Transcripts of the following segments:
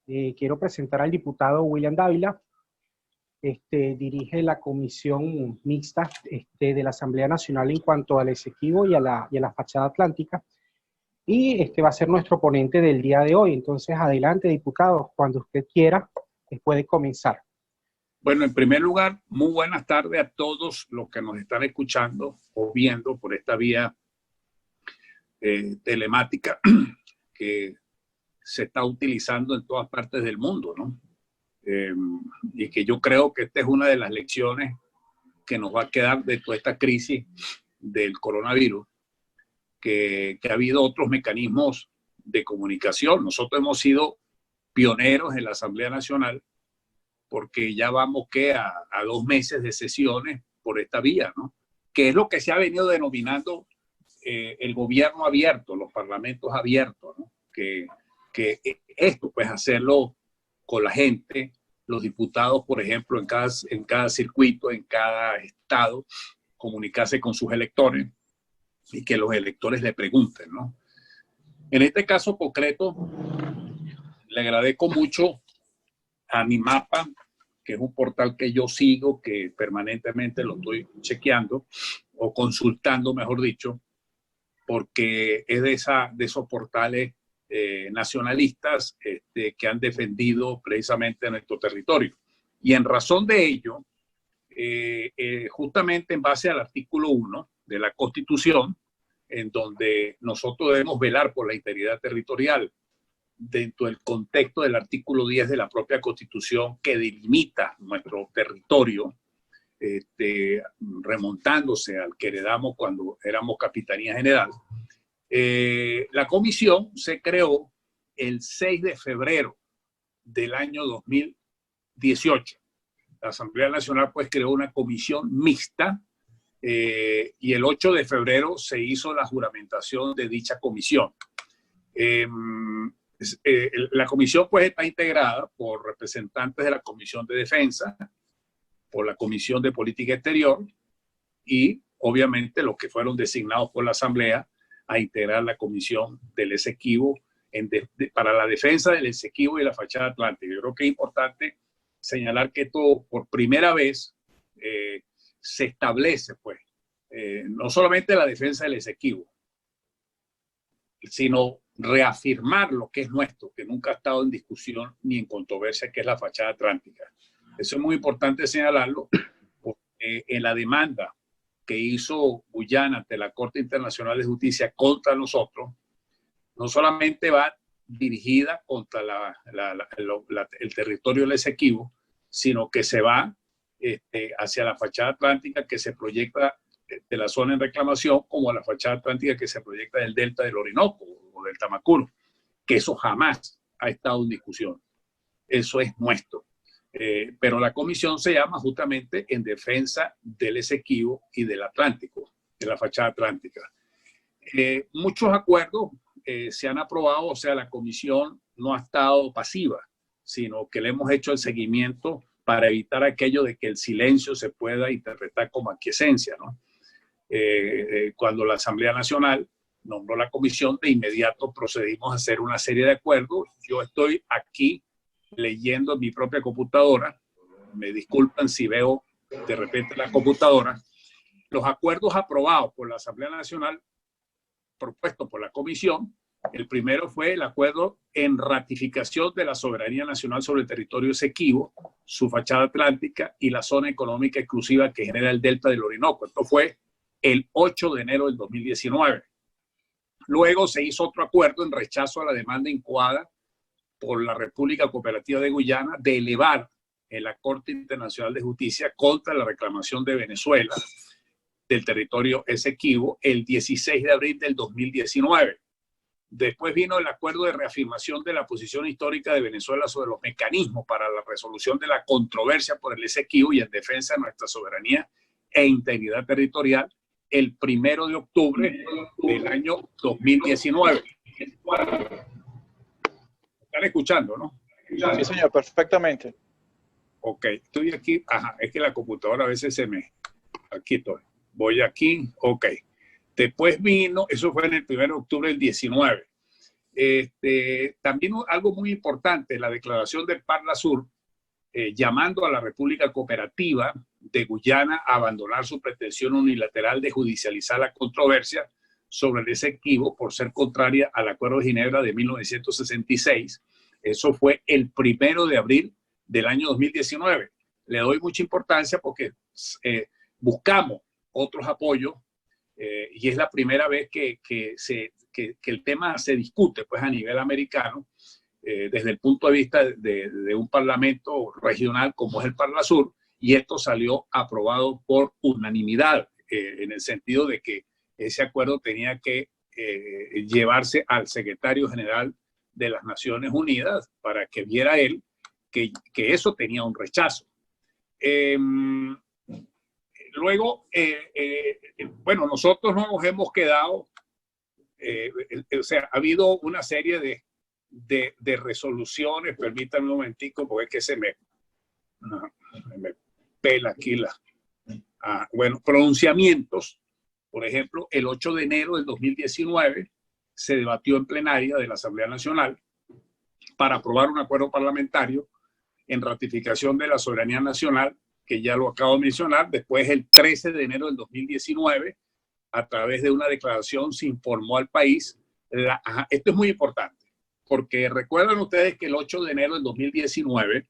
Quiero presentar al diputado William Dávila. Dirige la comisión mixta de la Asamblea Nacional en cuanto al Esequibo y a la fachada atlántica. Y va a ser nuestro ponente del día de hoy. Entonces, adelante, diputado, cuando usted quiera, puede comenzar. Bueno, en primer lugar, muy buenas tardes a todos los que nos están escuchando o viendo por esta vía telemática que se está utilizando en todas partes del mundo, ¿no? Y que yo creo que esta es una de las lecciones que nos va a quedar de toda esta crisis del coronavirus, que ha habido otros mecanismos de comunicación. Nosotros hemos sido pioneros en la Asamblea Nacional porque ya vamos a 2 meses de sesiones por esta vía, ¿no? Que es lo que se ha venido denominando el gobierno abierto, los parlamentos abiertos, ¿no? Que esto, pues hacerlo con la gente, los diputados, por ejemplo, en cada circuito, en cada estado, comunicarse con sus electores y que los electores le pregunten, ¿no? En este caso concreto, le agradezco mucho a Mi Mapa, que es un portal que yo sigo, que permanentemente lo estoy chequeando o consultando, mejor dicho, porque es de esos portales nacionalistas que han defendido precisamente nuestro territorio. Y en razón de ello, justamente en base al artículo 1 de la Constitución, en donde nosotros debemos velar por la integridad territorial, dentro del contexto del artículo 10 de la propia Constitución que delimita nuestro territorio, remontándose al que heredamos cuando éramos Capitanía General. La comisión se creó el 6 de febrero del año 2018. La Asamblea Nacional pues creó una comisión mixta y el 8 de febrero se hizo la juramentación de dicha comisión. La comisión pues está integrada por representantes de la Comisión de Defensa, por la Comisión de Política Exterior y obviamente los que fueron designados por la Asamblea a integrar la Comisión del Esequibo para la defensa del Esequibo y la fachada atlántica. Yo creo que es importante señalar que esto por primera vez se establece pues no solamente la defensa del Esequibo, sino reafirmar lo que es nuestro, que nunca ha estado en discusión ni en controversia, que es la fachada atlántica. Eso es muy importante señalarlo, porque en la demanda que hizo Guyana ante la Corte Internacional de Justicia contra nosotros, no solamente va dirigida contra el territorio del Esequibo, sino que se va hacia la fachada atlántica que se proyecta de la zona en reclamación, como a la fachada atlántica que se proyecta del delta del Orinoco o del Tamacuro, que eso jamás ha estado en discusión. Eso es nuestro. Pero la comisión se llama justamente en defensa del Esequibo y del Atlántico, de la fachada atlántica. Muchos acuerdos se han aprobado, o sea, la comisión no ha estado pasiva, sino que le hemos hecho el seguimiento para evitar aquello de que el silencio se pueda interpretar como aquiescencia, ¿no? Cuando la Asamblea Nacional nombró la comisión, de inmediato procedimos a hacer una serie de acuerdos. Yo estoy aquí leyendo en mi propia computadora, me disculpan si veo de repente la computadora, los acuerdos aprobados por la Asamblea Nacional, propuestos por la comisión. El primero fue el acuerdo en ratificación de la soberanía nacional sobre el territorio Esequibo, su fachada atlántica y la zona económica exclusiva que genera el delta del Orinoco. Esto fue el 8 de enero del 2019. Luego se hizo otro acuerdo en rechazo a la demanda incoada por la República Cooperativa de Guyana de elevar en la Corte Internacional de Justicia contra la reclamación de Venezuela del territorio Esequibo el 16 de abril del 2019. Después vino el acuerdo de reafirmación de la posición histórica de Venezuela sobre los mecanismos para la resolución de la controversia por el Esequibo y en defensa de nuestra soberanía e integridad territorial el 1 de octubre del año 2019. ¿Están escuchando, no? Sí, señor, perfectamente. Ok, estoy aquí. Ajá, es que la computadora a veces Aquí estoy. Voy aquí. Ok. Después vino, eso fue en el 1 de octubre del 19. También algo muy importante, la declaración del Parlasur, llamando a la República Cooperativa de Guyana a abandonar su pretensión unilateral de judicializar la controversia sobre el Esequibo por ser contraria al Acuerdo de Ginebra de 1966. Eso fue el 1 de abril del año 2019. Le doy mucha importancia porque buscamos otros apoyos y es la primera vez que el tema se discute pues, a nivel americano desde el punto de vista de un parlamento regional como es el Parlasur, y esto salió aprobado por unanimidad en el sentido de que ese acuerdo tenía que llevarse al secretario general de las Naciones Unidas para que viera él que eso tenía un rechazo. Luego, bueno, nosotros no nos hemos quedado, o sea, ha habido una serie de resoluciones, permítanme un momentico, porque es que se me pela aquí bueno, pronunciamientos. Por ejemplo, el 8 de enero del 2019 se debatió en plenaria de la Asamblea Nacional para aprobar un acuerdo parlamentario en ratificación de la soberanía nacional, que ya lo acabo de mencionar. Después, el 13 de enero del 2019, a través de una declaración, se informó al país. Esto es muy importante, porque recuerdan ustedes que el 8 de enero del 2019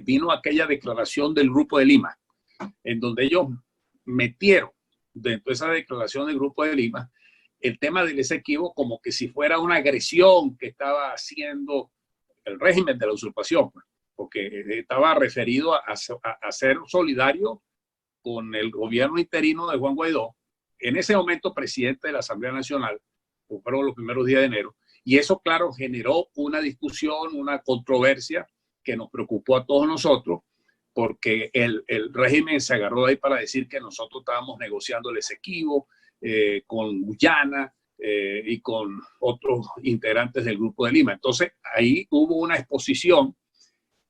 vino aquella declaración del Grupo de Lima, en donde ellos metieron dentro de esa declaración del Grupo de Lima el tema del Esequibo como que si fuera una agresión que estaba haciendo el régimen de la usurpación, porque estaba referido a ser solidario con el gobierno interino de Juan Guaidó, en ese momento presidente de la Asamblea Nacional, fueron los primeros días de enero, y eso, claro, generó una discusión, una controversia que nos preocupó a todos nosotros, porque el régimen se agarró de ahí para decir que nosotros estábamos negociando el Esequibo con Guyana y con otros integrantes del Grupo de Lima. Entonces, ahí hubo una exposición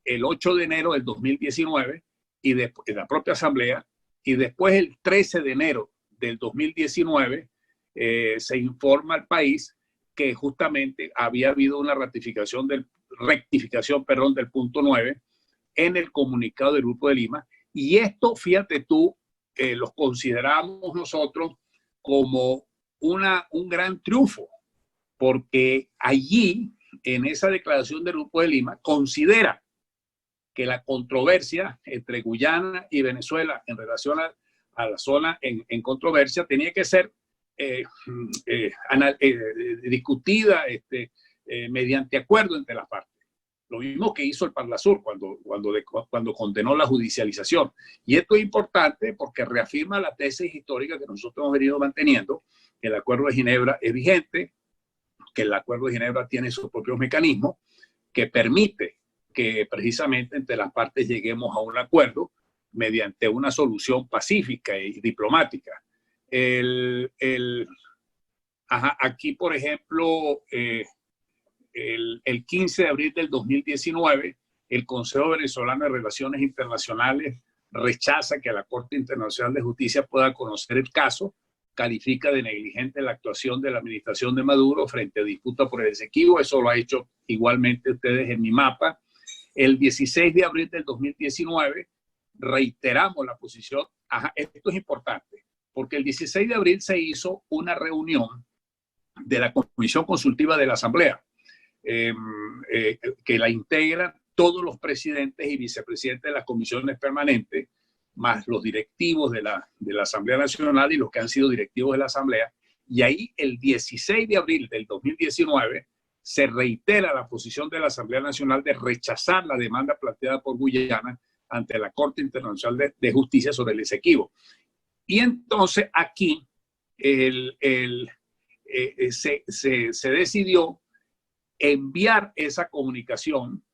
el 8 de enero del 2019 y en la propia Asamblea, y después el 13 de enero del 2019 se informa al país que justamente había habido una rectificación del punto 9 en el comunicado del Grupo de Lima. Y esto, fíjate tú, los consideramos nosotros como un gran triunfo, porque allí, en esa declaración del Grupo de Lima, considera que la controversia entre Guyana y Venezuela en relación a la zona en controversia tenía que ser discutida mediante acuerdo entre las partes. Lo mismo que hizo el Parlasur cuando condenó la judicialización. Y esto es importante porque reafirma la tesis histórica que nosotros hemos venido manteniendo, que el Acuerdo de Ginebra es vigente, que el Acuerdo de Ginebra tiene sus propios mecanismos, que permite que precisamente entre las partes lleguemos a un acuerdo mediante una solución pacífica y diplomática. Aquí, por ejemplo, el 15 de abril del 2019, el Consejo Venezolano de Relaciones Internacionales rechaza que la Corte Internacional de Justicia pueda conocer el caso, califica de negligente la actuación de la administración de Maduro frente a disputa por el Esequibo. Eso lo ha hecho igualmente ustedes en mi mapa. El 16 de abril del 2019 reiteramos la posición. Esto es importante, porque el 16 de abril se hizo una reunión de la Comisión Consultiva de la Asamblea, que la integran todos los presidentes y vicepresidentes de las comisiones permanentes, más los directivos de la Asamblea Nacional y los que han sido directivos de la Asamblea. Y ahí el 16 de abril del 2019 se reitera la posición de la Asamblea Nacional de rechazar la demanda planteada por Guyana ante la Corte Internacional de Justicia sobre el Esequibo. Y entonces aquí se decidió enviar esa comunicación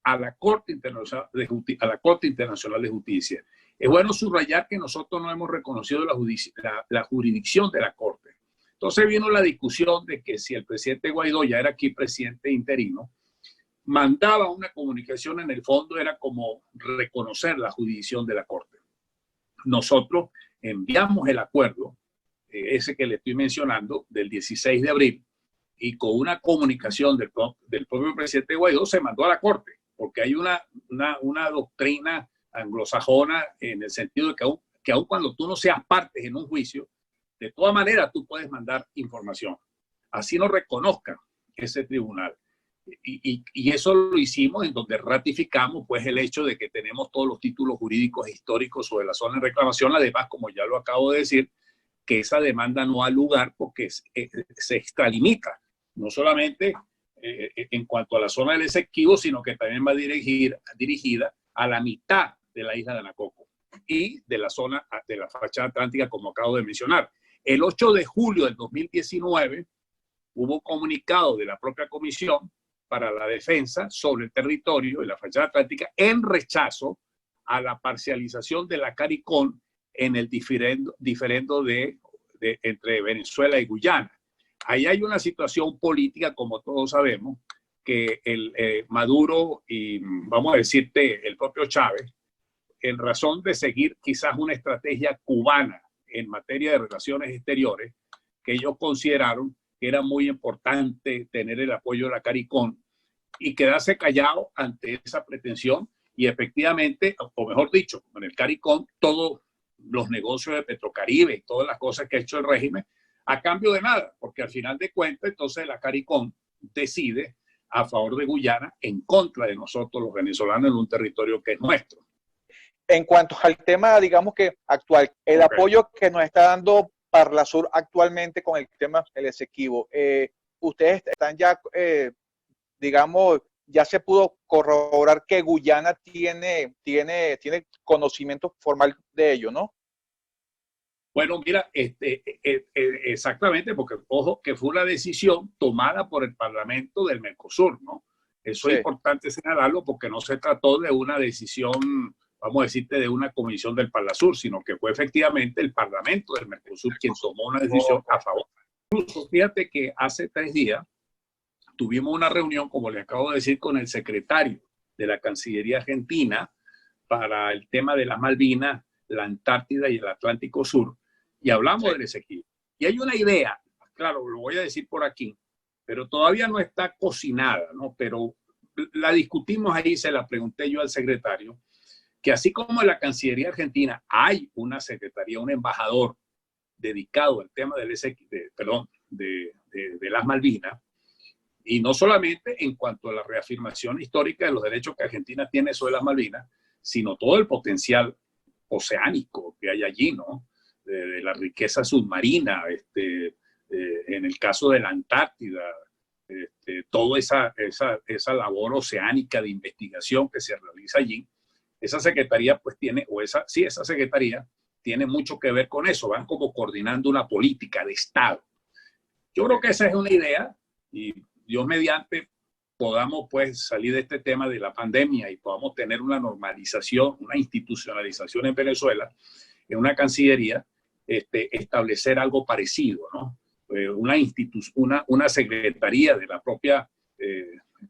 a la Corte Internacional de Justicia. Es bueno subrayar que nosotros no hemos reconocido la jurisdicción de la Corte. Entonces vino la discusión de que si el presidente Guaidó ya era aquí presidente interino, mandaba una comunicación, en el fondo era como reconocer la jurisdicción de la Corte. Nosotros enviamos el acuerdo, ese que le estoy mencionando, del 16 de abril, y con una comunicación del propio presidente Guaidó se mandó a la Corte, porque hay una doctrina anglosajona en el sentido de que aun cuando tú no seas parte en un juicio, de todas maneras tú puedes mandar información. Así no reconozca ese tribunal. Y eso lo hicimos en donde ratificamos pues el hecho de que tenemos todos los títulos jurídicos e históricos sobre la zona de reclamación. Además, como ya lo acabo de decir, que esa demanda no ha lugar porque se extralimita, no solamente en cuanto a la zona del Esequibo, sino que también va dirigida a la mitad de la isla de Anacoco y de la zona de la fachada atlántica, como acabo de mencionar. El 8 de julio del 2019 hubo comunicado de la propia Comisión para la Defensa sobre el territorio de la fachada atlántica en rechazo a la parcialización de la CARICOM en el diferendo entre Venezuela y Guyana. Ahí hay una situación política, como todos sabemos, que Maduro y, vamos a decirte, el propio Chávez, en razón de seguir quizás una estrategia cubana en materia de relaciones exteriores, que ellos consideraron que era muy importante tener el apoyo de la CARICOM y quedarse callado ante esa pretensión. Y efectivamente, o mejor dicho, con el CARICOM, todos los negocios de Petrocaribe y todas las cosas que ha hecho el régimen, a cambio de nada, porque al final de cuentas, entonces la CARICOM decide a favor de Guyana en contra de nosotros los venezolanos en un territorio que es nuestro. En cuanto al tema, digamos que actual, el apoyo que nos está dando Parlasur actualmente con el tema del Esequibo, ustedes están ya, digamos, ya se pudo corroborar que Guyana tiene conocimiento formal de ello, ¿no? Bueno, mira, exactamente, porque ojo, que fue una decisión tomada por el Parlamento del Mercosur, ¿no? Eso sí. Es importante señalarlo porque no se trató de una decisión, vamos a decirte, de una comisión del Parlasur, sino que fue efectivamente el Parlamento del Mercosur quien tomó una decisión a favor. Incluso, fíjate que hace 3 días tuvimos una reunión, como le acabo de decir, con el secretario de la Cancillería Argentina para el tema de las Malvinas, la Antártida y el Atlántico Sur, y hablamos del Esequibo. Y hay una idea, claro, lo voy a decir por aquí, pero todavía no está cocinada, ¿no? Pero la discutimos ahí, se la pregunté yo al secretario, que así como en la Cancillería Argentina hay una secretaría, un embajador dedicado al tema del de las Malvinas, y no solamente en cuanto a la reafirmación histórica de los derechos que Argentina tiene sobre las Malvinas, sino todo el potencial oceánico que hay allí, ¿no? De la riqueza submarina, en el caso de la Antártida, toda esa labor oceánica de investigación que se realiza allí, esa secretaría pues tiene, esa secretaría tiene mucho que ver con eso, van como coordinando una política de Estado. Yo creo que esa es una idea y Dios mediante podamos pues salir de este tema de la pandemia y podamos tener una normalización, una institucionalización en Venezuela, en una cancillería, establecer algo parecido, ¿no? Una secretaría de la propia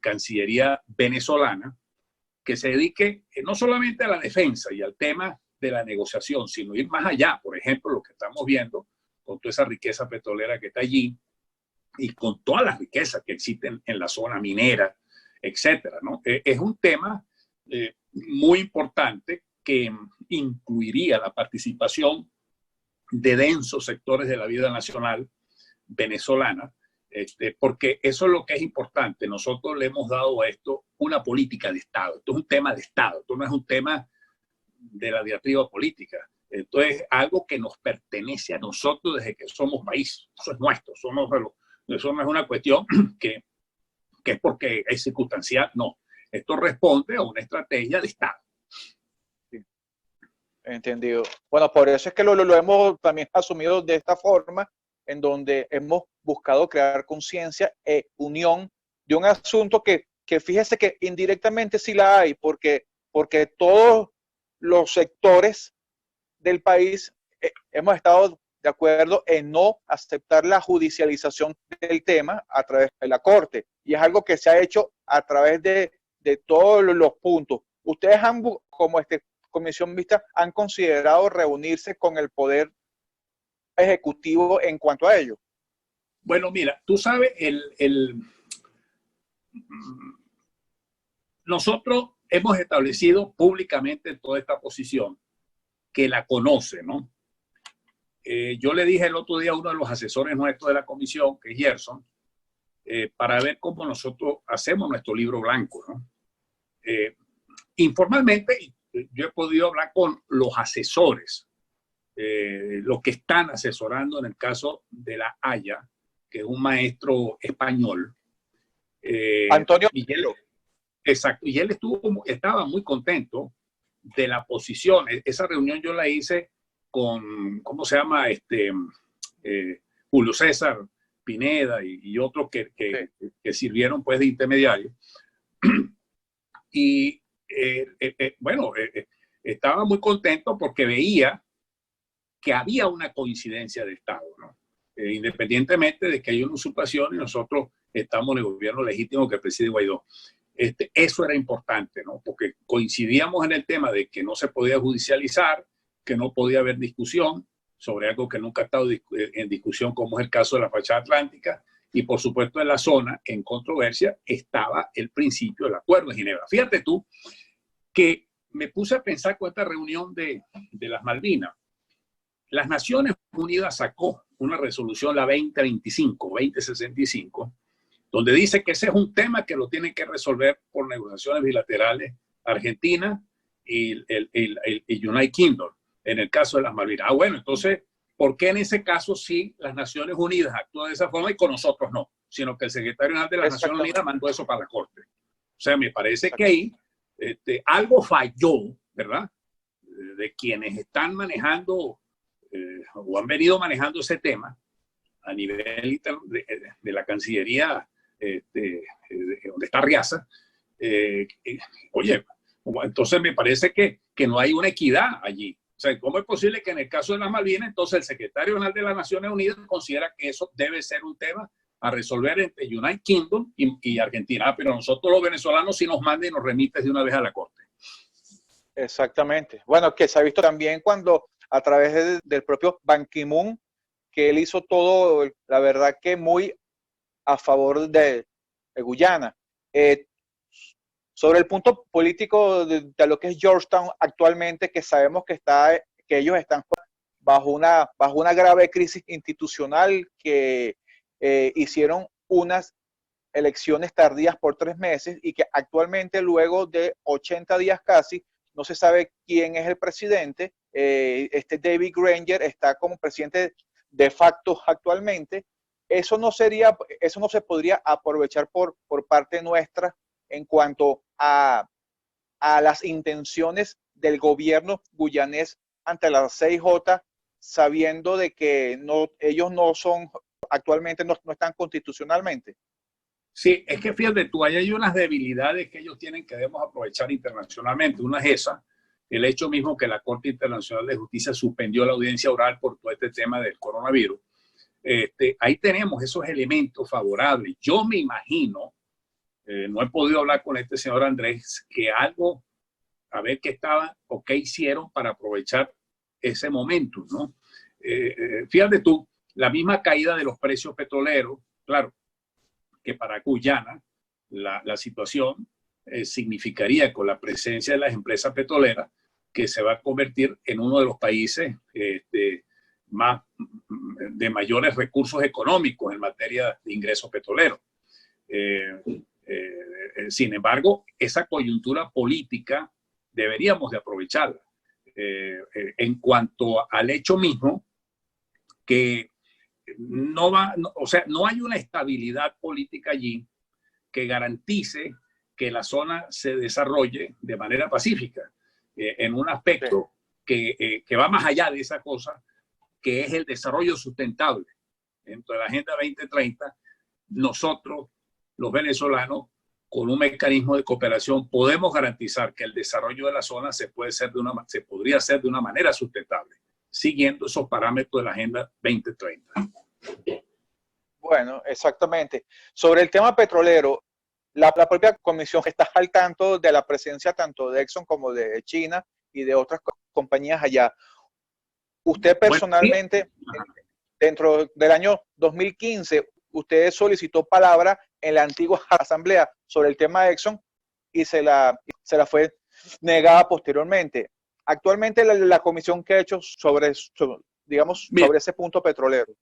Cancillería venezolana que se dedique no solamente a la defensa y al tema de la negociación, sino ir más allá, por ejemplo, lo que estamos viendo con toda esa riqueza petrolera que está allí y con todas las riquezas que existen en la zona minera, etcétera, ¿no? Es un tema muy importante que incluiría la participación de densos sectores de la vida nacional venezolana, porque eso es lo que es importante. Nosotros le hemos dado a esto una política de Estado. Esto es un tema de Estado, esto no es un tema de la diatriba política. Esto es algo que nos pertenece a nosotros desde que somos país. Eso es nuestro, eso no es una cuestión que es porque es circunstancial, no. Esto responde a una estrategia de Estado. Sí. Entendido. Bueno, por eso es que lo hemos también asumido de esta forma, en donde hemos buscado crear conciencia e unión de un asunto que fíjese que indirectamente sí la hay, porque todos los sectores del país hemos estado de acuerdo en no aceptar la judicialización del tema a través de la Corte. Y es algo que se ha hecho a través de todos los puntos. Ustedes como comisión mixta, han considerado reunirse con el Poder Ejecutivo en cuanto a ello. Bueno, mira, tú sabes, nosotros hemos establecido públicamente toda esta posición que la conoce, ¿no? Yo le dije el otro día a uno de los asesores nuestros de la comisión, que es Gerson, para ver cómo nosotros hacemos nuestro libro blanco, ¿no? Informalmente, yo he podido hablar con los asesores, los que están asesorando en el caso de la Haya, que es un maestro español. Antonio. Exacto, y él estaba muy contento de la posición. Esa reunión yo la hice con, ¿cómo se llama? Julio César Pineda y otros que sirvieron pues de intermediario. Y bueno, estaba muy contento porque veía que había una coincidencia de Estado, ¿no? Independientemente de que hay una usurpación y nosotros estamos en el gobierno legítimo que preside Guaidó. Eso era importante, ¿no? Porque coincidíamos en el tema de que no se podía judicializar, que no podía haber discusión sobre algo que nunca ha estado en discusión, como es el caso de la fachada atlántica, y por supuesto en la zona, en controversia, estaba el principio del Acuerdo de Ginebra. Fíjate tú que me puse a pensar con esta reunión de las Malvinas. Las Naciones Unidas sacó una resolución, la 2065, donde dice que ese es un tema que lo tienen que resolver por negociaciones bilaterales Argentina y el United Kingdom, en el caso de las Malvinas. Ah, bueno, entonces, ¿por qué en ese caso sí las Naciones Unidas actúan de esa forma y con nosotros no? Sino que el secretario general de las Naciones Unidas mandó eso para la Corte. O sea, me parece que ahí algo falló, ¿verdad? De quienes están manejando o han venido manejando ese tema a nivel de la Cancillería, donde está Riaza. Oye, entonces me parece que no hay una equidad allí. O sea, ¿cómo es posible que en el caso de las Malvinas, entonces el secretario general de las Naciones Unidas considera que eso debe ser un tema a resolver entre United Kingdom y Argentina? Pero nosotros los venezolanos sí nos mandan y nos remiten de una vez a la Corte. Exactamente. Bueno, que se ha visto también cuando a través del propio Ban Ki-moon, que él hizo todo, la verdad que muy a favor de Guyana. Sobre el punto político de lo que es Georgetown actualmente, que sabemos que ellos están bajo una grave crisis institucional, que hicieron unas elecciones tardías por 3 meses y que actualmente, luego de 80 días casi, no se sabe quién es el presidente. David Granger está como presidente de facto actualmente. Eso no se podría aprovechar por parte nuestra en cuanto a las intenciones del gobierno guyanés ante la CIJ, sabiendo de que ellos no son, actualmente no están constitucionalmente. Sí, es que fíjate tú, ahí hay unas debilidades que ellos tienen que debemos aprovechar internacionalmente. Una es esa, el hecho mismo que la Corte Internacional de Justicia suspendió la audiencia oral por todo este tema del coronavirus. Ahí tenemos esos elementos favorables. Yo me imagino, no he podido hablar con este señor Andrés, que algo, a ver qué estaba o qué hicieron para aprovechar ese momento, ¿no? Fíjate tú, la misma caída de los precios petroleros, claro, que para Guyana la situación significaría con la presencia de las empresas petroleras que se va a convertir en uno de los países de mayores recursos económicos en materia de ingresos petroleros. Sin embargo, esa coyuntura política deberíamos de aprovecharla en cuanto al hecho mismo que no hay una estabilidad política allí que garantice que la zona se desarrolle de manera pacífica en un aspecto que va más allá de esa cosa, que es el desarrollo sustentable. Dentro de la Agenda 2030, nosotros, los venezolanos, con un mecanismo de cooperación, podemos garantizar que el desarrollo de la zona se podría hacer de una manera sustentable, siguiendo esos parámetros de la Agenda 2030. Bueno, exactamente. Sobre el tema petrolero, la propia comisión está al tanto de la presencia tanto de Exxon como de China y de otras compañías allá. Usted personalmente, dentro del año 2015, usted solicitó palabra en la antigua asamblea sobre el tema de Exxon y se la fue negada posteriormente. Actualmente la comisión que ha hecho sobre ese punto petrolero.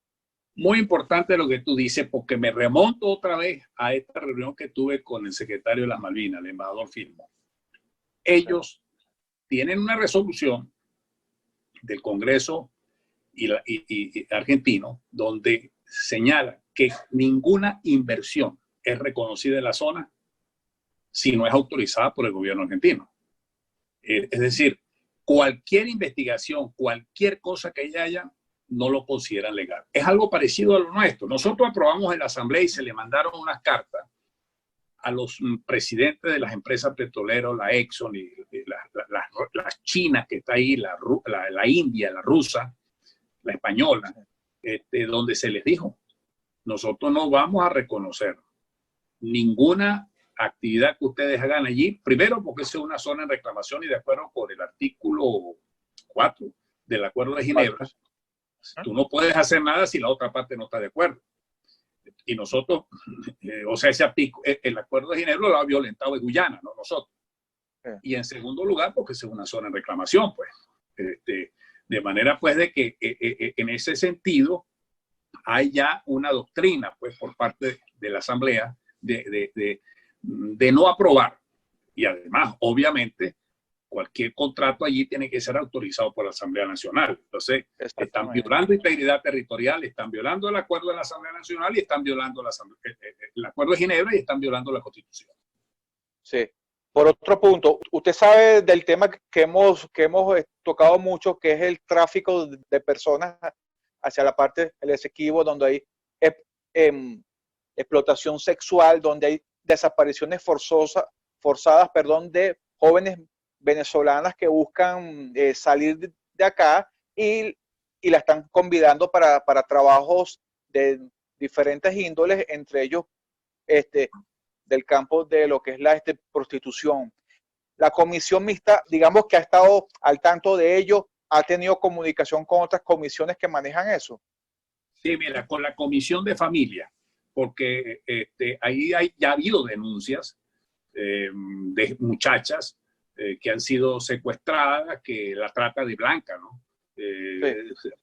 Muy importante lo que tú dices, porque me remonto otra vez a esta reunión que tuve con el secretario de las Malvinas, el embajador Filmo. Ellos tienen una resolución del Congreso y argentino donde señala que ninguna inversión es reconocida en la zona si no es autorizada por el gobierno argentino. Es decir, cualquier investigación, cualquier cosa que haya, no lo consideran legal. Es algo parecido a lo nuestro. Nosotros aprobamos en la asamblea y se le mandaron unas cartas a los presidentes de las empresas petroleras, la Exxon y la China que está ahí, la India, la rusa, la española, donde se les dijo, nosotros no vamos a reconocer ninguna actividad que ustedes hagan allí, primero porque es una zona en reclamación y de acuerdo con el artículo 4 del Acuerdo de Ginebra, tú no puedes hacer nada si la otra parte no está de acuerdo. Y nosotros, o sea, el Acuerdo de Ginebra lo ha violentado en Guyana, no nosotros. Y en segundo lugar, porque es una zona en reclamación, pues. De manera, pues, de que en ese sentido hay ya una doctrina, pues, por parte de la Asamblea de no aprobar. Y además, obviamente, cualquier contrato allí tiene que ser autorizado por la Asamblea Nacional. Entonces, están violando integridad territorial, están violando el acuerdo de la Asamblea Nacional y están violando el acuerdo de Ginebra y están violando la Constitución. Sí. Por otro punto, usted sabe del tema que hemos tocado mucho, que es el tráfico de personas hacia la parte del Esequibo, donde hay explotación sexual, donde hay desapariciones forzadas de jóvenes venezolanas que buscan salir de acá y la están convidando para trabajos de diferentes índoles, entre ellos del campo de lo que es la prostitución. La comisión mixta, digamos que ha estado al tanto de ello, ha tenido comunicación con otras comisiones que manejan eso. Sí, mira, con la comisión de familia, porque ahí ya ha habido denuncias de muchachas que han sido secuestradas, que la trata de blanca, ¿no? Sí.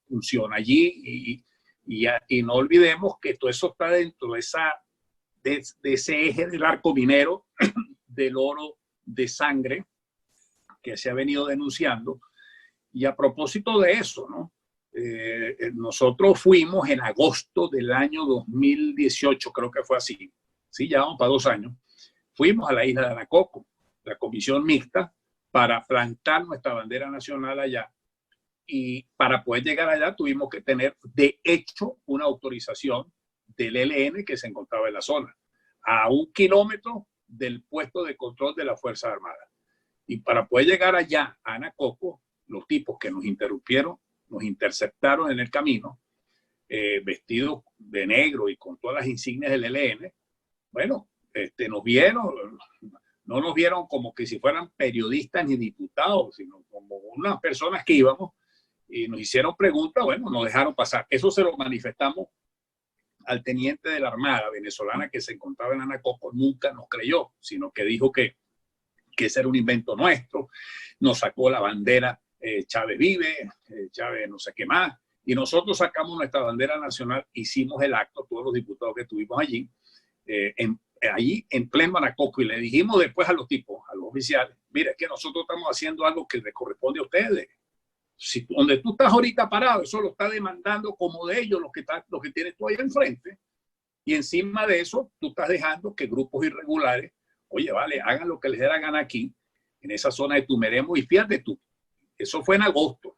Funciona allí y no olvidemos que todo eso está dentro de ese eje del arco minero del oro de sangre que se ha venido denunciando. Y a propósito de eso, ¿no? Nosotros fuimos en agosto del año 2018, creo que fue así, sí, ya vamos para 2 años, fuimos a la isla de Anacoco, la comisión mixta, para plantar nuestra bandera nacional allá. Y para poder llegar allá tuvimos que tener, de hecho, una autorización del ELN que se encontraba en la zona, a 1 kilómetro del puesto de control de las Fuerzas Armadas. Y para poder llegar allá, a Anacoco, los tipos que nos interrumpieron, nos interceptaron en el camino, vestidos de negro y con todas las insignias del ELN. Bueno, nos vieron, no nos vieron como que si fueran periodistas ni diputados, sino como unas personas que íbamos y nos hicieron preguntas, bueno, nos dejaron pasar. Eso se lo manifestamos al teniente de la Armada venezolana que se encontraba en Anacoco, nunca nos creyó, sino que dijo que ese era un invento nuestro, nos sacó la bandera Chávez vive, Chávez no sé qué más, y nosotros sacamos nuestra bandera nacional, hicimos el acto, todos los diputados que estuvimos allí, allí en pleno Anacoco, y le dijimos después a los tipos, a los oficiales, mira, es que nosotros estamos haciendo algo que les corresponde a ustedes. Si donde tú estás ahorita parado, eso lo está demandando como de ellos, lo que tienes tú ahí enfrente, y encima de eso tú estás dejando que grupos irregulares, oye, vale, hagan lo que les dé la gana aquí, en esa zona de Tumeremo, y fíjate tú, eso fue en agosto,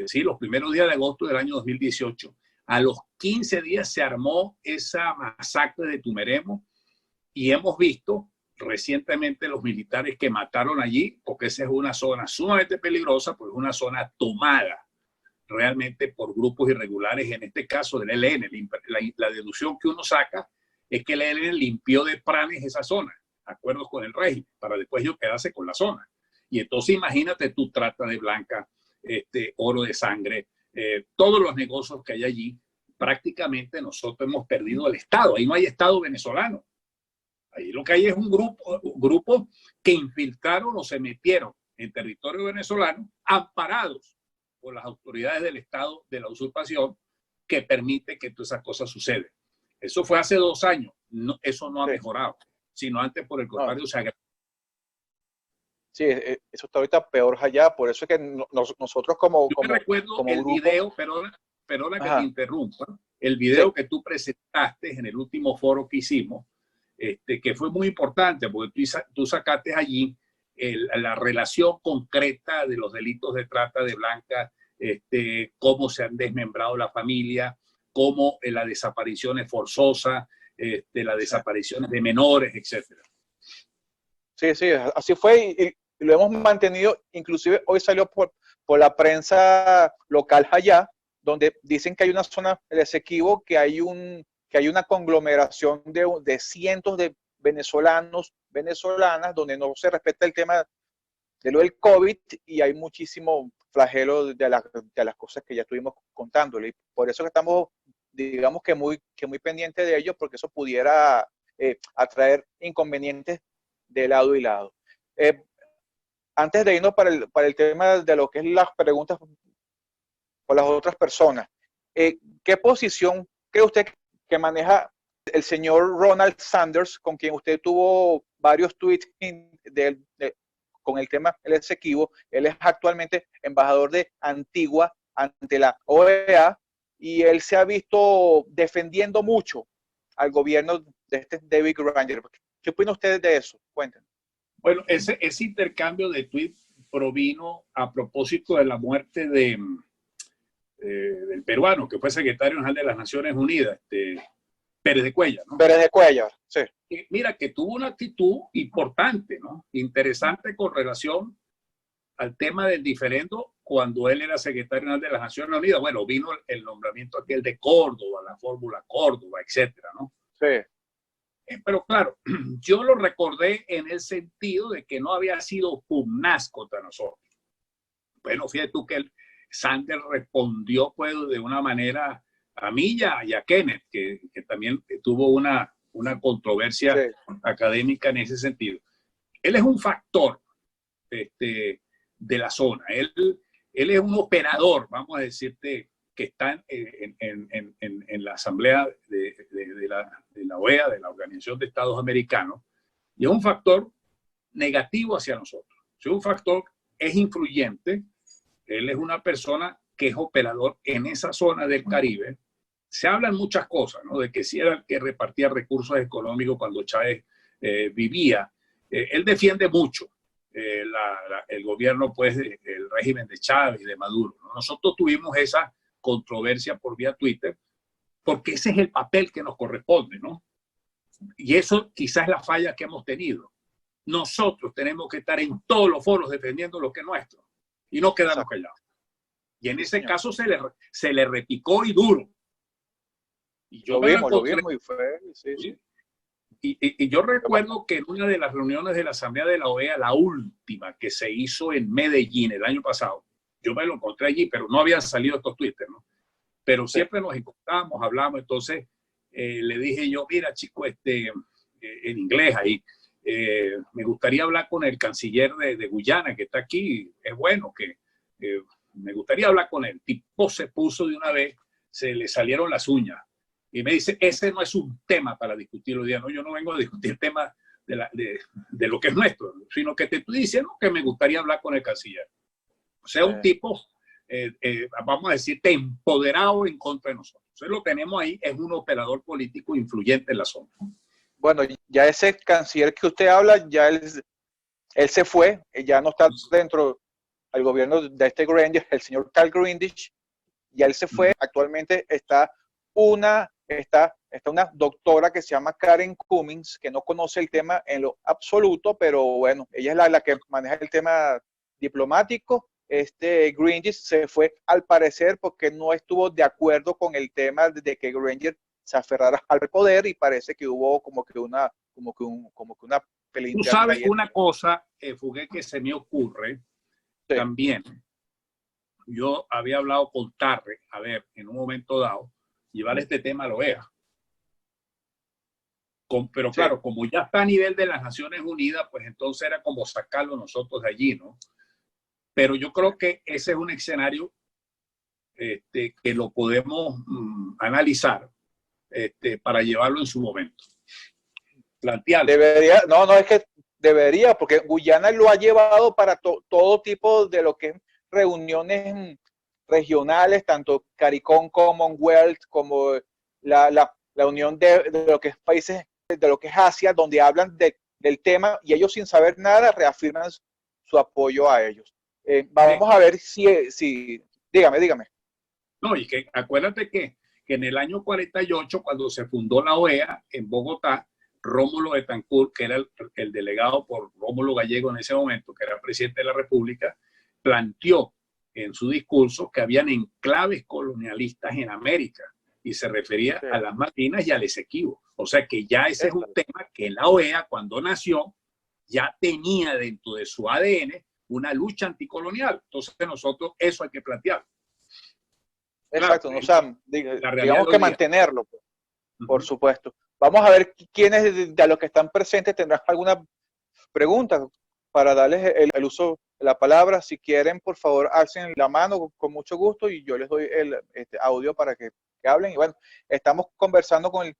sí, los primeros días de agosto del año 2018, a los 15 días se armó esa masacre de Tumeremo, y hemos visto recientemente los militares que mataron allí, porque esa es una zona sumamente peligrosa, porque es una zona tomada realmente por grupos irregulares, en este caso del ELN. La deducción que uno saca es que el ELN limpió de planes esa zona, acuerdos con el régimen, para después yo quedarse con la zona. Y entonces imagínate tú, trata de blanca, oro de sangre, todos los negocios que hay allí, prácticamente nosotros hemos perdido el Estado. Ahí no hay Estado venezolano. Ahí lo que hay es un grupo que infiltraron o se metieron en territorio venezolano, amparados por las autoridades del Estado de la usurpación, que permite que todas esas cosas sucedan. Eso fue hace 2 años. No, eso no ha mejorado, sino antes por el contrario se agravó. Sí, eso está ahorita peor allá, por eso es que nosotros como recuerdo como el grupo, video, perdona que te interrumpa, el video que tú presentaste en el último foro que hicimos, que fue muy importante, porque tú sacaste allí la relación concreta de los delitos de trata de blancas, cómo se han desmembrado la familia, cómo las desapariciones forzosas, las desapariciones de menores, etcétera. Sí, sí, así fue y lo hemos mantenido, inclusive hoy salió por la prensa local allá, donde dicen que hay una zona del Esequibo, que hay una conglomeración de cientos de venezolanas, donde no se respeta el tema de lo del COVID y hay muchísimo flagelo de las cosas que ya estuvimos contándole. Y por eso que estamos, digamos que muy pendientes de ello, porque eso pudiera atraer inconvenientes de lado y lado. Antes de irnos para el tema de lo que es las preguntas por las otras personas, ¿qué posición cree usted que maneja el señor Ronald Sanders, con quien usted tuvo varios tweets con el tema El Esequibo? Él es actualmente embajador de Antigua ante la OEA y él se ha visto defendiendo mucho al gobierno de David Granger. ¿Qué opina usted de eso? Cuéntenos. Bueno, ese intercambio de tweets provino a propósito de la muerte del peruano, que fue secretario general de las Naciones Unidas, Pérez de Cuellar, ¿no? Pérez de Cuellar, sí. Mira, que tuvo una actitud importante, ¿no? Interesante con relación al tema del diferendo cuando él era secretario general de las Naciones Unidas. Bueno, vino el nombramiento aquel de Córdoba, la fórmula Córdoba, etcétera, ¿no? Sí. Pero claro, yo lo recordé en el sentido de que no había sido pugnaz contra nosotros. Bueno, fíjate tú que Sanders respondió pues de una manera a mí y a Kenneth, que también tuvo una controversia académica en ese sentido. Él es un factor de la zona. Él es un operador, vamos a decirte, que está en la Asamblea de la OEA, de la Organización de Estados Americanos, y es un factor negativo hacia nosotros. Es un factor, es influyente. Él es una persona que es operador en esa zona del Caribe. Se hablan muchas cosas, ¿no? De que si era el que repartía recursos económicos cuando Chávez vivía. Él defiende mucho el gobierno, pues, el régimen de Chávez y de Maduro, ¿no? Nosotros tuvimos esa controversia por vía Twitter, porque ese es el papel que nos corresponde, ¿no? Y eso quizás es la falla que hemos tenido. Nosotros tenemos que estar en todos los foros defendiendo lo que es nuestro y no quedarnos callados. Y en ese caso se le repicó y duro. Y yo lo vimos y fue, sí. Y yo recuerdo que en una de las reuniones de la Asamblea de la OEA, la última que se hizo en Medellín el año pasado, yo me lo encontré allí, pero no habían salido estos Twitter, ¿no? Pero siempre nos encontramos, hablamos. Entonces le dije yo, mira, chico, en inglés ahí, me gustaría hablar con el canciller de Guyana, que está aquí. Es bueno que me gustaría hablar con él. El tipo se puso de una vez, se le salieron las uñas. Y me dice, ese no es un tema para discutir hoy día. No, yo no vengo a discutir temas de lo que es nuestro, sino que te estoy diciendo que me gustaría hablar con el canciller. O sea, un tipo, vamos a decir, empoderado en contra de nosotros. Entonces lo tenemos ahí, es un operador político influyente en la zona. Bueno, ya ese canciller que usted habla, ya él se fue, ya no está dentro del gobierno de Granger, el señor Carl Grindich, ya él se fue. Actualmente está una doctora que se llama Karen Cummings, que no conoce el tema en lo absoluto, pero bueno, ella es la que maneja el tema diplomático. Grindich se fue al parecer porque no estuvo de acuerdo con el tema de que Granger se aferrara al poder y parece que hubo como que una pelea. Tú sabes una cosa, Fugué, que se me ocurre también. Yo había hablado con Tarre, a ver, en un momento dado, llevar este tema a la OEA. Pero Sí. claro, como ya está a nivel de las Naciones Unidas, pues entonces era como sacarlo nosotros de allí, ¿no? Pero yo creo que ese es un escenario que lo podemos analizar para llevarlo en su momento. Plantearlo. Debería, no, es que debería, porque Guyana lo ha llevado para todo tipo de lo que es reuniones regionales, tanto CARICOM, Commonwealth, como la unión de lo que es países, de lo que es Asia, donde hablan del tema y ellos sin saber nada reafirman su apoyo a ellos. Vamos a ver si dígame. No, y que acuérdate que en el año 48, cuando se fundó la OEA en Bogotá, Rómulo Betancourt, que era el delegado por Rómulo Gallego en ese momento, que era presidente de la República, planteó en su discurso que habían enclaves colonialistas en América y se refería a las Malvinas y al Esequibo. O sea que ya ese es un tema que la OEA, cuando nació, ya tenía dentro de su ADN una lucha anticolonial. Entonces nosotros eso hay que plantear. Exacto, claro, o sea, digamos que mantenerlo, por supuesto. Vamos a ver quiénes de los que están presentes tendrán alguna pregunta para darles el uso de la palabra. Si quieren, por favor, alcen la mano con mucho gusto y yo les doy el audio para que hablen. Y bueno, estamos conversando con el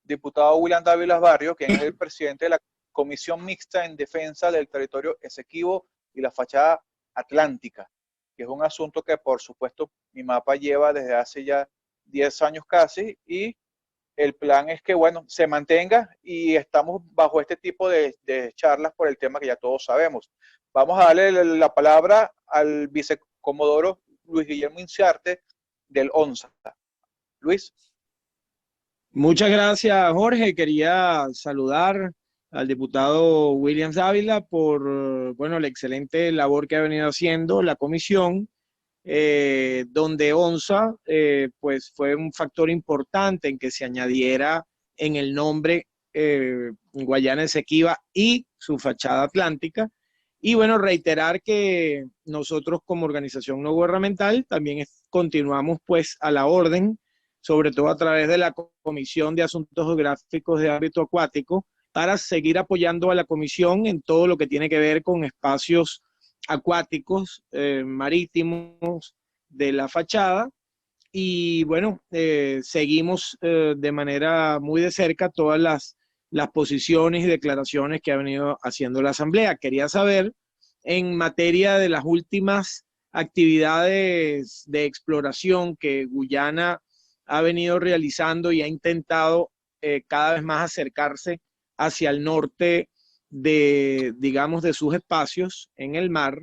diputado William Dávila Barrio, quien es el presidente de la Comisión Mixta en Defensa del Territorio Esequibo y la Fachada Atlántica, que es un asunto que, por supuesto, mi mapa lleva desde hace ya 10 años casi, y el plan es que, bueno, se mantenga y estamos bajo este tipo de charlas por el tema que ya todos sabemos. Vamos a darle la palabra al vicecomodoro Luis Guillermo Inciarte del ONSA. Luis. Muchas gracias, Jorge. Quería saludar al diputado William Dávila por, bueno, la excelente labor que ha venido haciendo la comisión, donde ONSA pues fue un factor importante en que se añadiera en el nombre Guayana Esequiba y su fachada atlántica. Y bueno, reiterar que nosotros como organización no gubernamental también continuamos pues a la orden, sobre todo a través de la Comisión de Asuntos Geográficos de Ámbito Acuático, para seguir apoyando a la comisión en todo lo que tiene que ver con espacios acuáticos, marítimos de la fachada. Y bueno, seguimos de manera muy de cerca todas las posiciones y declaraciones que ha venido haciendo la Asamblea. Quería saber, en materia de las últimas actividades de exploración que Guyana ha venido realizando y ha intentado cada vez más acercarse hacia el norte de, digamos, de sus espacios en el mar,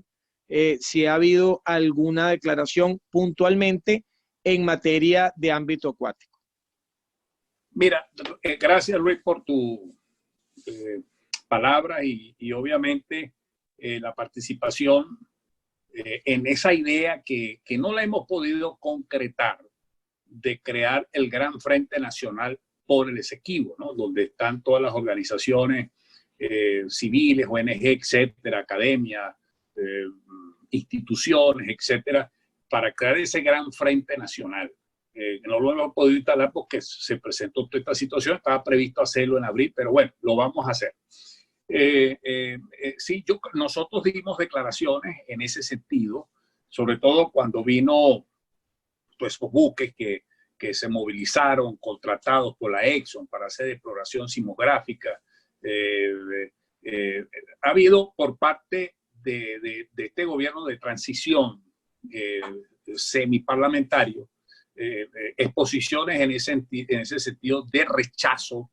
si ha habido alguna declaración puntualmente en materia de ámbito acuático. Mira, gracias Luis por tu palabra y obviamente la participación en esa idea que no la hemos podido concretar de crear el Gran Frente Nacional por el Esequibo, ¿no? Donde están todas las organizaciones civiles, ONG, etcétera, academia, instituciones, etcétera, para crear ese Gran Frente Nacional. No lo hemos podido instalar porque se presentó toda esta situación, estaba previsto hacerlo en abril, pero bueno, lo vamos a hacer. Sí, nosotros dimos declaraciones en ese sentido, sobre todo cuando vino pues, los buques que se movilizaron, contratados por la Exxon para hacer exploración sismográfica. Ha habido por parte de este gobierno de transición semiparlamentario exposiciones en ese sentido de rechazo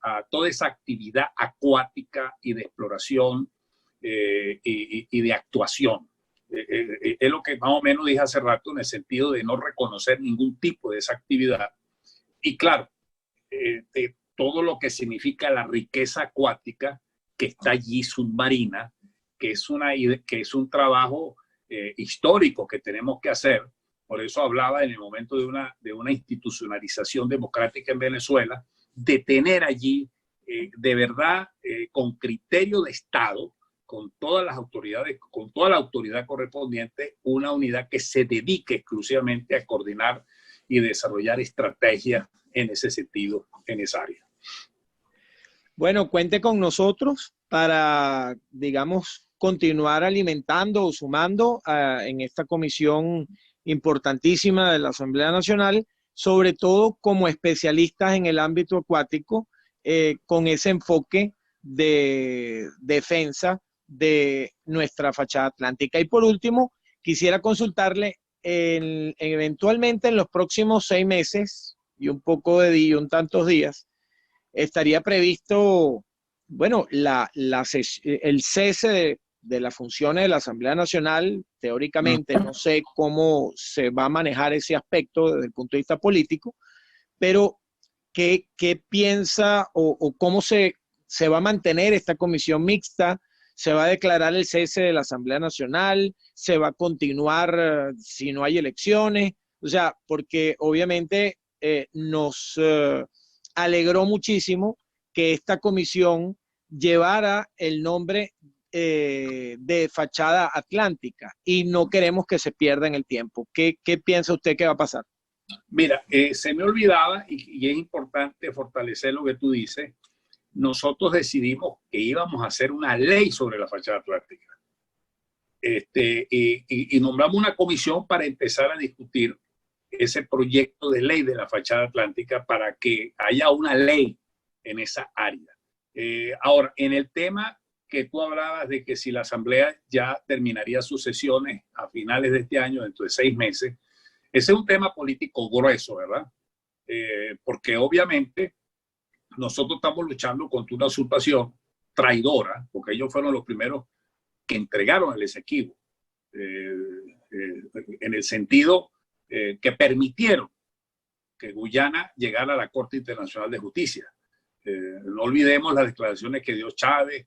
a toda esa actividad acuática y de exploración y de actuación. Es lo que más o menos dije hace rato en el sentido de no reconocer ningún tipo de esa actividad. Y claro, de todo lo que significa la riqueza acuática que está allí submarina, que es un trabajo histórico que tenemos que hacer. Por eso hablaba en el momento de una institucionalización democrática en Venezuela, de tener allí de verdad con criterio de Estado, con todas las autoridades, con toda la autoridad correspondiente, una unidad que se dedique exclusivamente a coordinar y desarrollar estrategias en ese sentido, en esa área. Bueno, cuente con nosotros para, digamos, continuar alimentando o sumando en esta comisión importantísima de la Asamblea Nacional, sobre todo como especialistas en el ámbito acuático, con ese enfoque de defensa de nuestra fachada atlántica. Y por último, quisiera consultarle eventualmente en los próximos 6 meses y un poco de un tantos días, estaría previsto, bueno, el cese de las funciones de la Asamblea Nacional. Teóricamente, no sé cómo se va a manejar ese aspecto desde el punto de vista político, pero ¿qué piensa o cómo se va a mantener esta comisión mixta? ¿Se va a declarar el cese de la Asamblea Nacional? ¿Se va a continuar si no hay elecciones? O sea, porque obviamente nos alegró muchísimo que esta comisión llevara el nombre de Fachada Atlántica y no queremos que se pierda en el tiempo. ¿Qué piensa usted que va a pasar? Mira, se me olvidaba y es importante fortalecer lo que tú dices. Nosotros decidimos que íbamos a hacer una ley sobre la fachada atlántica. Y nombramos una comisión para empezar a discutir ese proyecto de ley de la fachada atlántica para que haya una ley en esa área. Ahora, en el tema que tú hablabas de que si la Asamblea ya terminaría sus sesiones a finales de este año, dentro de 6 meses, ese es un tema político grueso, ¿verdad? Porque obviamente nosotros estamos luchando contra una usurpación traidora, porque ellos fueron los primeros que entregaron el Esequibo, en el sentido que permitieron que Guyana llegara a la Corte Internacional de Justicia. No olvidemos las declaraciones que dio Chávez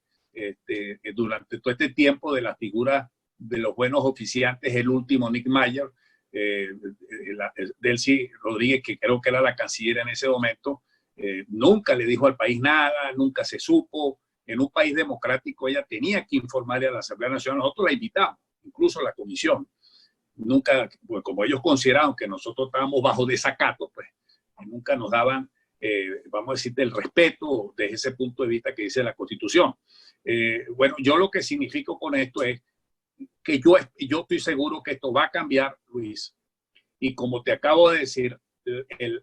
durante todo este tiempo de la figura de los buenos oficiantes, el último Nick Mayer, Delcy Rodríguez, que creo que era la canciller en ese momento. Nunca le dijo al país nada, nunca se supo. En un país democrático ella tenía que informarle a la Asamblea Nacional. Nosotros la invitamos, incluso a la comisión. Nunca, pues como ellos consideraban que nosotros estábamos bajo desacato, pues nunca nos daban, vamos a decir, el respeto desde ese punto de vista que dice la Constitución. Bueno, yo lo que significo con esto es que yo estoy seguro que esto va a cambiar, Luis. Y como te acabo de decir,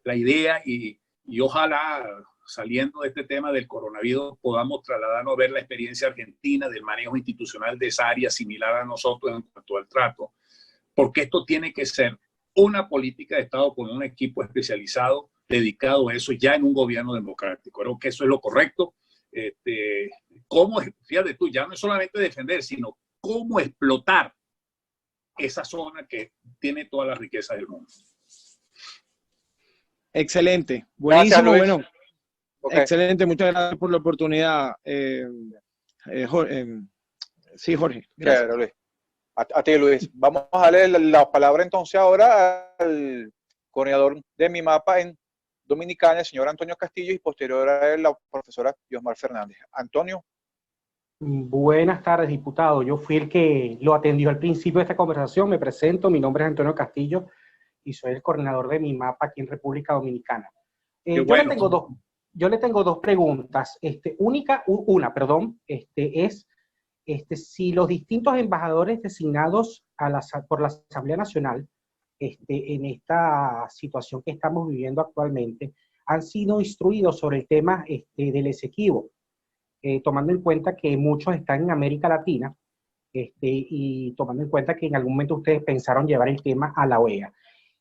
la idea y ojalá saliendo de este tema del coronavirus podamos trasladarnos a ver la experiencia argentina del manejo institucional de esa área similar a nosotros en cuanto al trato, porque esto tiene que ser una política de Estado con un equipo especializado dedicado a eso ya en un gobierno democrático. Creo que eso es lo correcto. Fíjate tú, ya no es solamente defender, sino cómo explotar esa zona que tiene toda la riqueza del mundo. Excelente, buenísimo. Gracias, bueno, okay. Excelente, muchas gracias por la oportunidad. Sí, Jorge. Gracias. Claro, Luis. A ti, Luis. Vamos a darle la palabra entonces ahora al coordinador de MIMAPA en Dominicana, el señor Antonio Castillo, y posterior a él, la profesora Diosmar Fernández. Antonio. Buenas tardes, diputado. Yo fui el que lo atendió al principio de esta conversación. Me presento, mi nombre es Antonio Castillo y soy el coordinador de MIMAPA aquí en República Dominicana. Bueno. Yo le tengo dos preguntas. Una es si los distintos embajadores designados por la Asamblea Nacional en esta situación que estamos viviendo actualmente han sido instruidos sobre el tema del Esequibo, tomando en cuenta que muchos están en América Latina y tomando en cuenta que en algún momento ustedes pensaron llevar el tema a la OEA.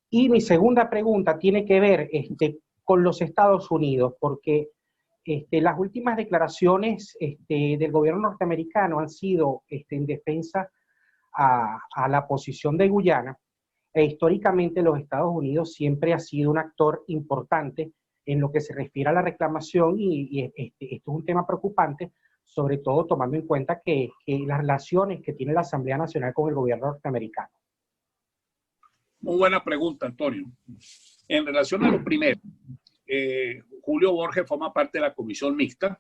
Y mi segunda pregunta tiene que ver con los Estados Unidos, porque las últimas declaraciones del gobierno norteamericano han sido en defensa a la posición de Guyana, e históricamente los Estados Unidos siempre ha sido un actor importante en lo que se refiere a la reclamación y esto es un tema preocupante, sobre todo tomando en cuenta que las relaciones que tiene la Asamblea Nacional con el gobierno norteamericano. Muy buena pregunta, Antonio. En relación a lo primero, Julio Borges forma parte de la comisión mixta.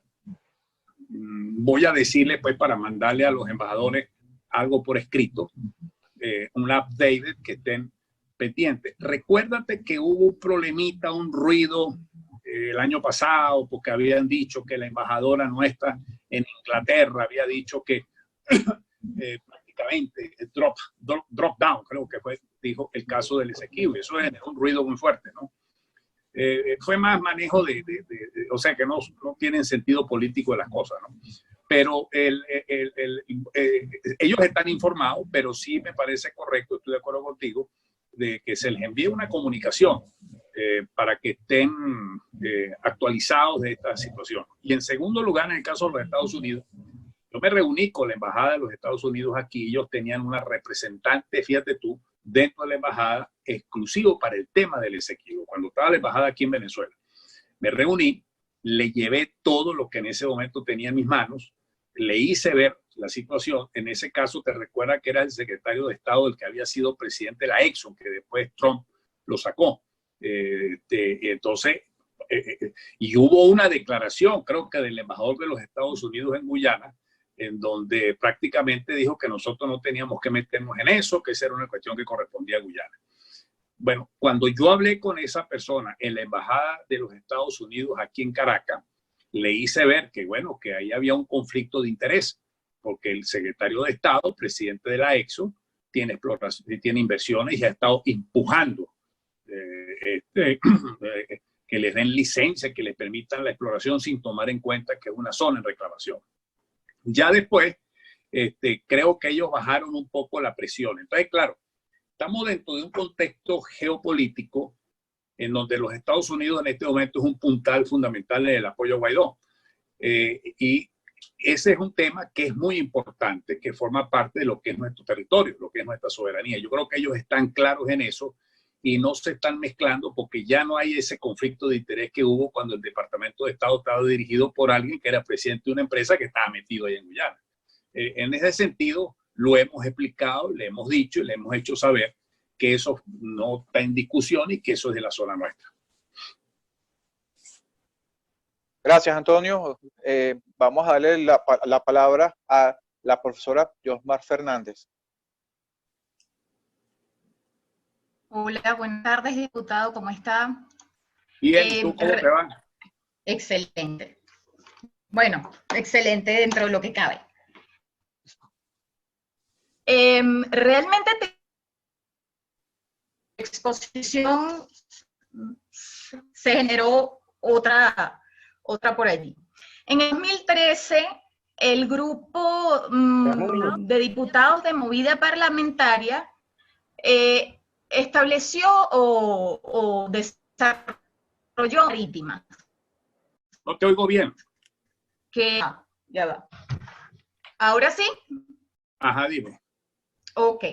Voy a decirle, pues, para mandarle a los embajadores algo por escrito, un update que estén pendiente. Recuérdate que hubo un problemita, un ruido el año pasado, porque habían dicho que la embajadora nuestra en Inglaterra había dicho que prácticamente drop down, creo que fue, dijo el caso del Esequibo. Eso generó un ruido muy fuerte, ¿no? Fue más manejo o sea, que no tienen sentido político de las cosas, ¿no? Pero ellos están informados, pero sí me parece correcto, estoy de acuerdo contigo, de que se les envíe una comunicación para que estén actualizados de esta situación. Y en segundo lugar, en el caso de los Estados Unidos, yo me reuní con la embajada de los Estados Unidos aquí. Ellos tenían una representante, fíjate tú, dentro de la embajada, exclusivo para el tema del Esequibo. Cuando estaba la embajada aquí en Venezuela, me reuní, le llevé todo lo que en ese momento tenía en mis manos, le hice ver la situación. En ese caso, te recuerda que era el secretario de Estado, el que había sido presidente de la Exxon, que después Trump lo sacó. Entonces, y hubo una declaración, creo que del embajador de los Estados Unidos en Guyana, en donde prácticamente dijo que nosotros no teníamos que meternos en eso, que esa era una cuestión que correspondía a Guyana. Bueno, cuando yo hablé con esa persona en la embajada de los Estados Unidos aquí en Caracas, le hice ver que, bueno, que ahí había un conflicto de interés, porque el secretario de Estado, presidente de la Exxon, tiene exploración, tiene inversiones y ha estado empujando que les den licencia, que les permitan la exploración sin tomar en cuenta que es una zona en reclamación. Ya después, creo que ellos bajaron un poco la presión. Entonces, claro, estamos dentro de un contexto geopolítico en donde los Estados Unidos en este momento es un puntal fundamental en el apoyo a Guaidó. Y ese es un tema que es muy importante, que forma parte de lo que es nuestro territorio, lo que es nuestra soberanía. Yo creo que ellos están claros en eso y no se están mezclando porque ya no hay ese conflicto de interés que hubo cuando el Departamento de Estado estaba dirigido por alguien que era presidente de una empresa que estaba metido ahí en Guyana. En ese sentido, lo hemos explicado, le hemos dicho y le hemos hecho saber que eso no está en discusión y que eso es de la zona nuestra. Gracias, Antonio. Vamos a darle la palabra a la profesora Yosmar Fernández. Hola, buenas tardes, diputado, ¿cómo está? Bien, ¿tú cómo te va? Excelente. Bueno, excelente dentro de lo que cabe. Realmente la exposición se generó otra por allí. En el 2013, el grupo de diputados de Movida Parlamentaria estableció o desarrolló marítimas. No te oigo bien. Ya va. ¿Ahora sí? Ajá, dime. Ok.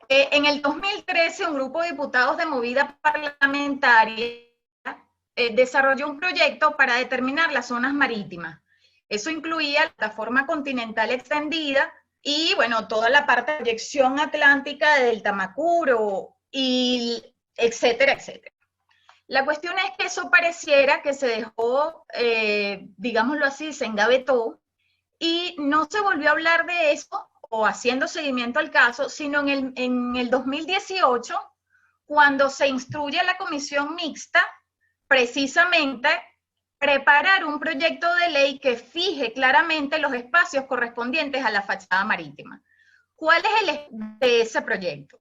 En el 2013, un grupo de diputados de Movida Parlamentaria desarrolló un proyecto para determinar las zonas marítimas. Eso incluía la plataforma continental extendida y, bueno, toda la parte de proyección atlántica del Tamacuro, y etcétera, etcétera. La cuestión es que eso pareciera que se dejó, digámoslo así, se engavetó, y no se volvió a hablar de eso, o haciendo seguimiento al caso, sino en el 2018, cuando se instruye a la comisión mixta, precisamente, preparar un proyecto de ley que fije claramente los espacios correspondientes a la fachada marítima. ¿Cuál es el de ese proyecto?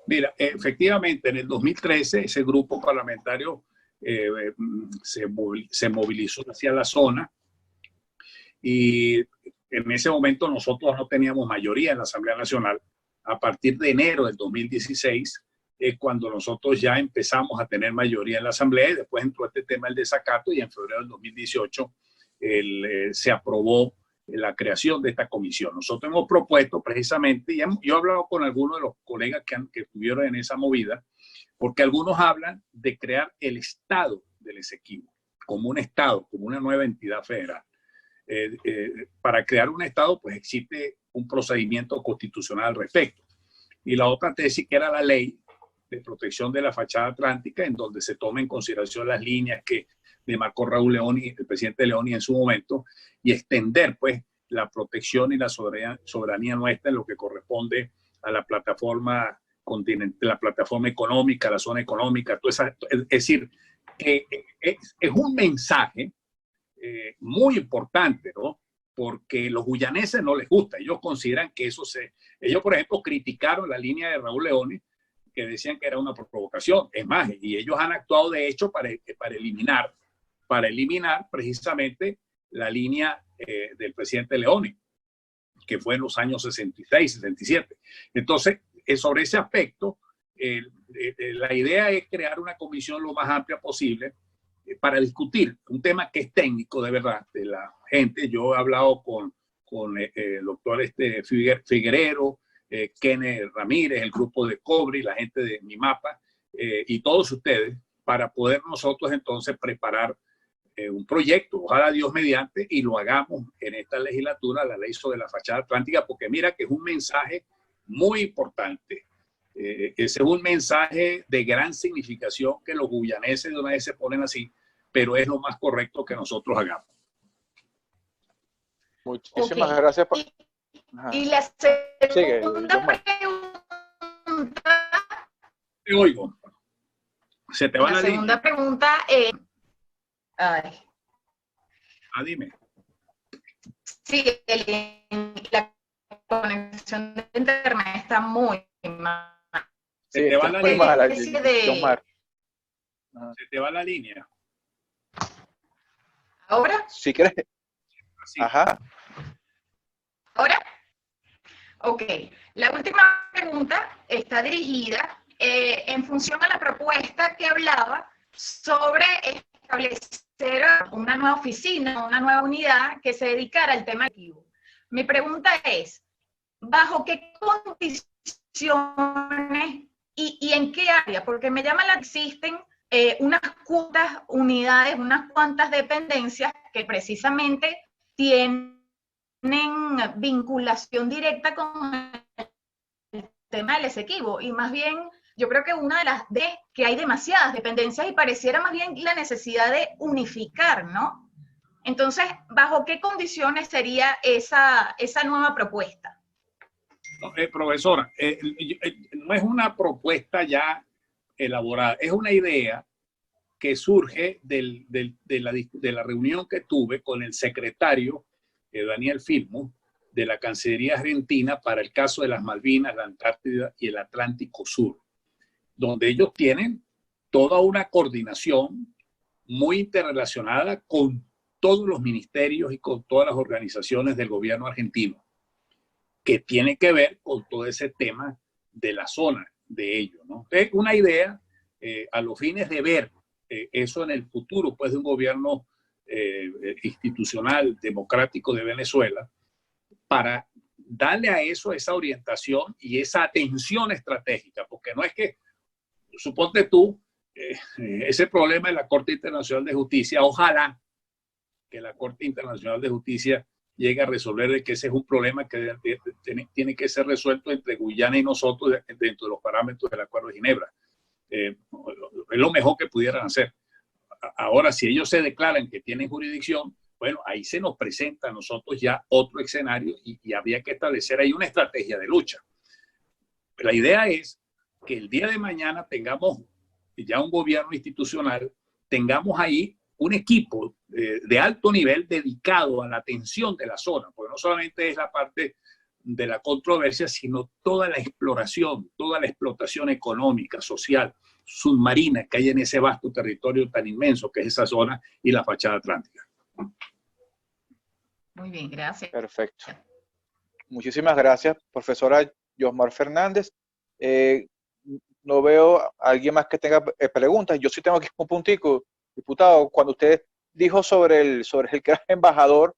Mira, efectivamente, en el 2013 ese grupo parlamentario se movilizó hacia la zona y en ese momento nosotros no teníamos mayoría en la Asamblea Nacional. A partir de enero del 2016 es cuando nosotros ya empezamos a tener mayoría en la Asamblea y después entró este tema del desacato y en febrero del 2018 se aprobó la creación de esta comisión. Nosotros hemos propuesto precisamente, y yo he hablado con algunos de los colegas que estuvieron en esa movida, porque algunos hablan de crear el Estado del Esequibo, como un Estado, como una nueva entidad federal. Para crear un Estado, pues existe un procedimiento constitucional al respecto. Y la otra tesis, que era la ley de protección de la fachada atlántica, en donde se tomen en consideración las líneas que demarcó Raúl Leoni, el presidente Leoni en su momento, y extender pues la protección y la soberanía nuestra en lo que corresponde a la plataforma continente, la plataforma económica, la zona económica, es decir, es un mensaje muy importante, ¿no? Porque los guyaneses no les gusta, ellos consideran que ellos por ejemplo criticaron la línea de Raúl Leoni, que decían que era una provocación, es más, y ellos han actuado de hecho para eliminar precisamente la línea del presidente Leoni, que fue en los años 66, 67. Entonces, sobre ese aspecto, la idea es crear una comisión lo más amplia posible para discutir un tema que es técnico de verdad de la gente. Yo he hablado con el doctor Figuerero, Kenneth Ramírez, el grupo de Cobre, la gente de MIMAPA y todos ustedes, para poder nosotros entonces preparar un proyecto, ojalá Dios mediante, y lo hagamos en esta legislatura, la ley sobre la fachada atlántica, porque mira que es un mensaje muy importante. Ese es un mensaje de gran significación que los guyaneses de una vez se ponen así, pero es lo más correcto que nosotros hagamos. Muchísimas gracias. Y la segunda pregunta. Te oigo. Se te va la segunda línea. Pregunta. Dime. Sí, la conexión de internet está muy mal. Se te va la línea. Se te va la línea. ¿Ahora? Si quieres. Así. Ajá. ¿Ahora? Ok. La última pregunta está dirigida en función a la propuesta que hablaba sobre establecer una nueva oficina, una nueva unidad que se dedicara al tema activo. Mi pregunta es, ¿bajo qué condiciones y en qué área? Porque me llama la atención, existen unas cuantas unidades, unas cuantas dependencias que precisamente tienen vinculación directa con el tema del Esequibo, y más bien yo creo que una de las que hay demasiadas dependencias y pareciera más bien la necesidad de unificar, ¿no? Entonces, ¿bajo qué condiciones sería esa nueva propuesta? Profesora, no es una propuesta ya elaborada, es una idea que surge de la reunión que tuve con el secretario Daniel Filmo de la Cancillería Argentina para el caso de las Malvinas, la Antártida y el Atlántico Sur, donde ellos tienen toda una coordinación muy interrelacionada con todos los ministerios y con todas las organizaciones del gobierno argentino, que tiene que ver con todo ese tema de la zona de ellos, ¿no? Es una idea a los fines de ver eso en el futuro, pues, de un gobierno institucional, democrático de Venezuela, para darle a eso esa orientación y esa atención estratégica, porque no es que, suponte tú, ese problema de la Corte Internacional de Justicia, ojalá que la Corte Internacional de Justicia llegue a resolver de que ese es un problema que tiene que ser resuelto entre Guyana y nosotros dentro de los parámetros del Acuerdo de Ginebra. Es lo mejor que pudieran hacer. Ahora, si ellos se declaran que tienen jurisdicción, bueno, ahí se nos presenta a nosotros ya otro escenario y habría que establecer ahí una estrategia de lucha. La idea es que el día de mañana tengamos ya un gobierno institucional, tengamos ahí un equipo de alto nivel dedicado a la atención de la zona, porque no solamente es la parte de la controversia, sino toda la exploración, toda la explotación económica, social, submarina que hay en ese vasto territorio tan inmenso que es esa zona y la fachada atlántica. Muy bien, gracias. Perfecto. Muchísimas gracias, profesora Yosmar Fernández. No veo a alguien más que tenga preguntas. Yo sí tengo aquí un puntico, diputado. Cuando usted dijo sobre el gran embajador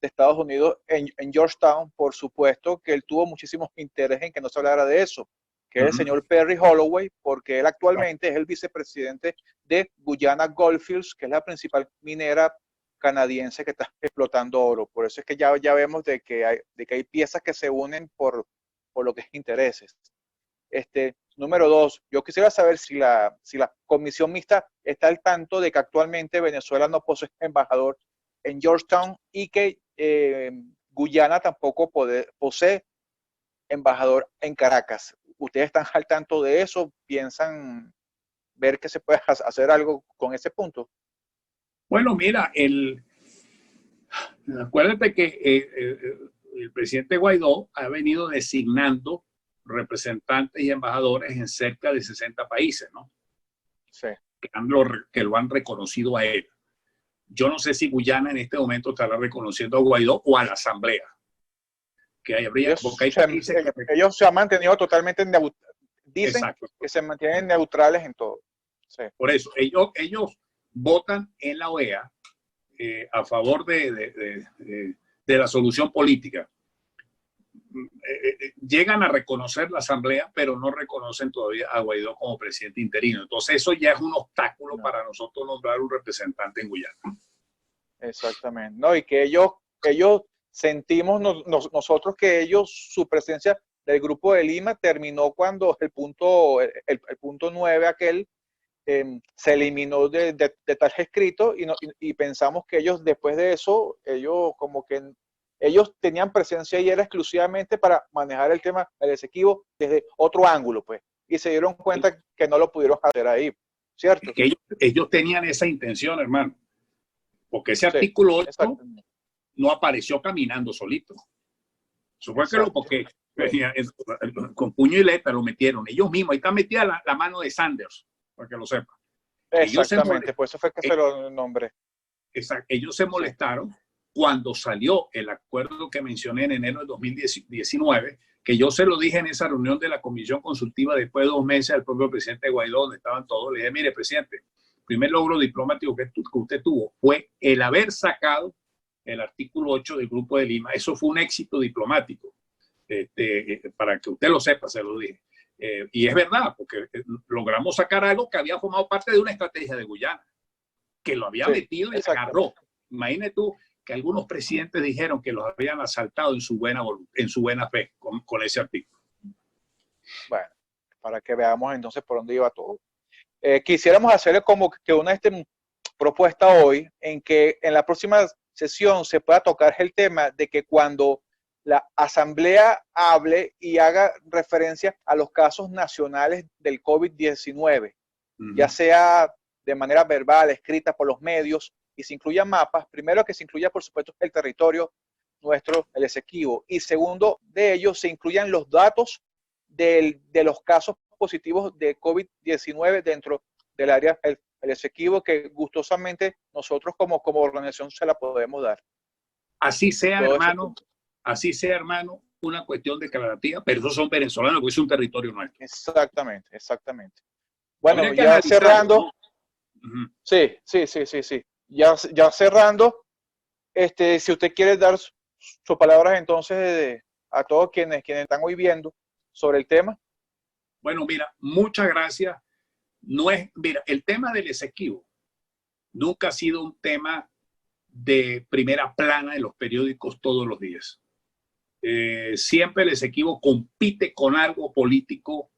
de Estados Unidos en Georgetown, por supuesto que él tuvo muchísimo interés en que no se hablara de eso, que es el señor Perry Holloway, porque él actualmente es el vicepresidente de Guyana Goldfields, que es la principal minera canadiense que está explotando oro. Por eso es que ya vemos de que hay piezas que se unen por lo que es intereses. Número dos, yo quisiera saber si la comisión mixta está al tanto de que actualmente Venezuela no posee embajador en Georgetown y que Guyana tampoco posee embajador en Caracas. ¿Ustedes están al tanto de eso? ¿Piensan ver que se puede hacer algo con ese punto? Bueno, mira, acuérdate que el presidente Guaidó ha venido designando representantes y embajadores en cerca de 60 países, ¿no? Sí. Que lo han reconocido a él. Yo no sé si Guyana en este momento estará reconociendo a Guaidó o a la Asamblea. Que habría, porque hay países ellos se han mantenido totalmente neutrales. Dicen exacto, que se mantienen neutrales en todo. Sí. por eso, ellos votan en la OEA a favor de la solución política. Llegan a reconocer la Asamblea, pero no reconocen todavía a Guaidó como presidente interino. Entonces eso ya es un obstáculo para nosotros nombrar un representante en Guyana. Exactamente. No, y que ellos sentimos nosotros que su presencia del Grupo de Lima terminó cuando el punto 9 aquel se eliminó de tal escrito y pensamos que ellos después de eso, ellos tenían presencia y era exclusivamente para manejar el tema del Esequibo desde otro ángulo, pues, y se dieron cuenta que no lo pudieron hacer ahí, ¿cierto? Es que ellos tenían esa intención, hermano, porque ese artículo 8 no apareció caminando solito. Supongo porque con puño y letra lo metieron ellos mismos. Ahí está metida la mano de Sanders, para que lo sepan. Exactamente, por eso fue que se lo nombré. Ellos se molestaron cuando salió el acuerdo que mencioné en enero de 2019, que yo se lo dije en esa reunión de la Comisión Consultiva después de 2 meses al propio presidente Guaidó, donde estaban todos. Le dije, mire, presidente, el primer logro diplomático que usted tuvo fue el haber sacado el artículo 8 del Grupo de Lima. Eso fue un éxito diplomático. Para que usted lo sepa, se lo dije. Y es verdad, porque logramos sacar algo que había formado parte de una estrategia de Guyana, que lo había metido y agarró. Imagínate tú que algunos presidentes dijeron que los habían asaltado en su buena fe con ese artículo. Bueno, para que veamos entonces por dónde iba todo. Quisiéramos hacerle como que una propuesta hoy en que en la próxima sesión se pueda tocar el tema de que cuando la Asamblea hable y haga referencia a los casos nacionales del COVID-19, ya sea de manera verbal, escrita por los medios, y se incluyan mapas, primero que se incluya, por supuesto, el territorio nuestro, el Esequibo, y segundo de ellos, se incluyan los datos de los casos positivos de COVID-19 dentro del área del Esequibo, que gustosamente nosotros como organización se la podemos dar. Así sea, hermano, una cuestión declarativa, pero esos son venezolanos, porque es un territorio nuestro. Exactamente. Bueno, ya cerrando. Sí. Ya cerrando, si usted quiere dar sus palabras entonces a todos quienes están hoy viendo sobre el tema. Bueno, mira, muchas gracias. Mira, el tema del Esequibo nunca ha sido un tema de primera plana en los periódicos todos los días. Siempre el Esequibo compite con algo político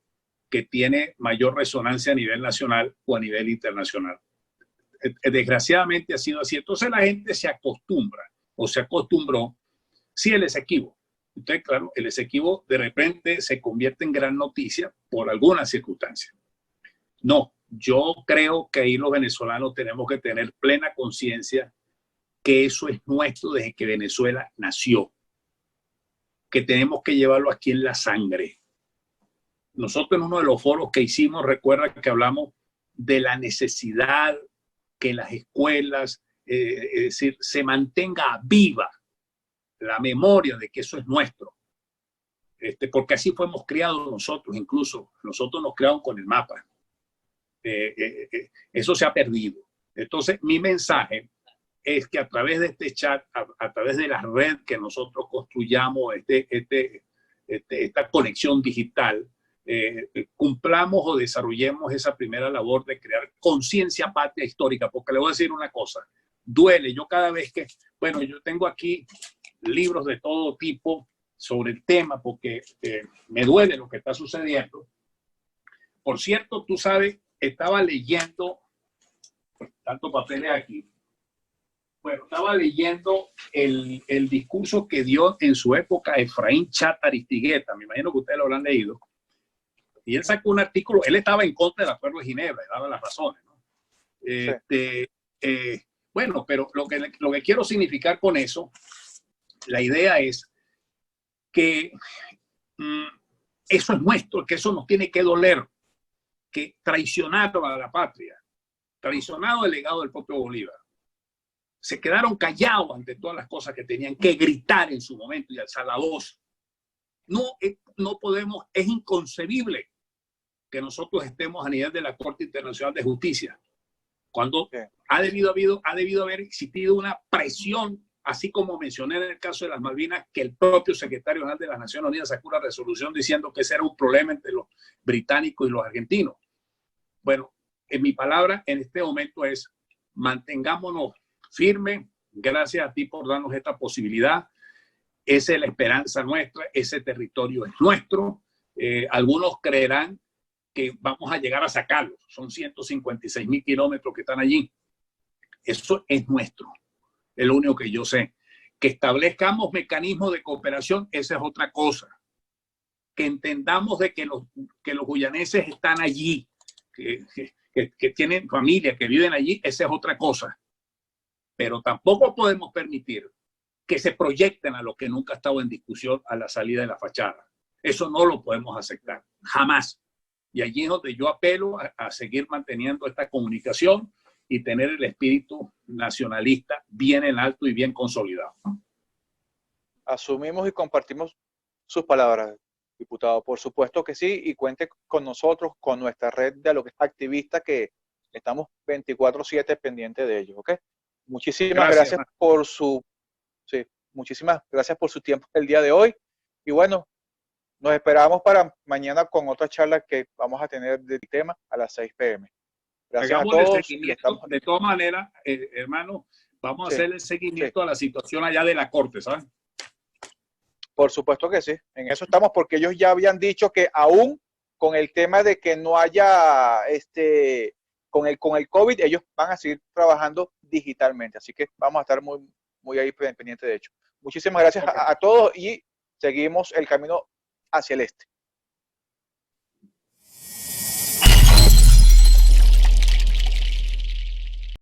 que tiene mayor resonancia a nivel nacional o a nivel internacional. Desgraciadamente ha sido así. Entonces la gente se acostumbra o se acostumbró. Sí, el Esequibo. Entonces, claro, el Esequibo de repente se convierte en gran noticia por algunas circunstancias. No, yo creo que ahí los venezolanos tenemos que tener plena conciencia que eso es nuestro desde que Venezuela nació, que tenemos que llevarlo aquí en la sangre. Nosotros en uno de los foros que hicimos, recuerda que hablamos de la necesidad que en las escuelas, es decir, se mantenga viva la memoria de que eso es nuestro. Porque así fuimos criados nosotros, incluso nosotros nos criamos con el mapa. Eso se ha perdido. Entonces, mi mensaje es que a través de este chat, a través de la red que nosotros construyamos, esta conexión digital, cumplamos o desarrollemos esa primera labor de crear conciencia patria histórica, porque le voy a decir una cosa, duele. Yo cada vez que, bueno, yo tengo aquí libros de todo tipo sobre el tema, porque me duele lo que está sucediendo. Por cierto, tú sabes, estaba leyendo, tantos papeles aquí, bueno, estaba leyendo el discurso que dio en su época Efraín Chat Aristigueta, me imagino que ustedes lo habrán leído, Y él sacó un artículo, él estaba en contra del Acuerdo de Ginebra, y daba las razones, ¿no? Bueno, pero lo que quiero significar con eso, la idea es que eso es nuestro, que eso nos tiene que doler, que traicionaron a la patria, traicionaron el legado del propio Bolívar. Se quedaron callados ante todas las cosas que tenían que gritar en su momento y alzar la voz. No podemos, es inconcebible que nosotros estemos a nivel de la Corte Internacional de Justicia, cuando ha debido haber existido una presión, así como mencioné en el caso de las Malvinas, que el propio secretario general de las Naciones Unidas sacó una resolución diciendo que ese era un problema entre los británicos y los argentinos. Bueno, en mi palabra en este momento es mantengámonos firmes. Gracias a ti por darnos esta posibilidad. Esa es la esperanza nuestra, ese territorio es nuestro. Algunos creerán que vamos a llegar a sacarlos. Son 156.000 kilómetros que están allí. Eso es nuestro. Es lo único que yo sé. Que establezcamos mecanismos de cooperación, esa es otra cosa. Que entendamos de que los guyaneses están allí, que tienen familia, que viven allí, esa es otra cosa. Pero tampoco podemos permitir que se proyecten a lo que nunca ha estado en discusión a la salida de la fachada. Eso no lo podemos aceptar, jamás. Y allí es donde yo apelo a seguir manteniendo esta comunicación y tener el espíritu nacionalista bien en alto y bien consolidado. Asumimos y compartimos sus palabras, diputado. Por supuesto que sí, y cuente con nosotros, con nuestra red de lo que es activista, que estamos 24/7 pendientes de ellos, ¿ok? Muchísimas gracias por su tiempo el día de hoy. Y bueno, nos esperamos para mañana con otra charla que vamos a tener del tema a las 6 p.m. Gracias a todos. De todas maneras, hermano, vamos a hacer el seguimiento a la situación allá de la Corte, ¿sabes? Por supuesto que sí. En eso estamos, porque ellos ya habían dicho que aún con el tema de que no haya con el COVID, ellos van a seguir trabajando digitalmente. Así que vamos a estar muy ahí pendientes de hecho. Muchísimas gracias a todos y seguimos el camino hacia el este.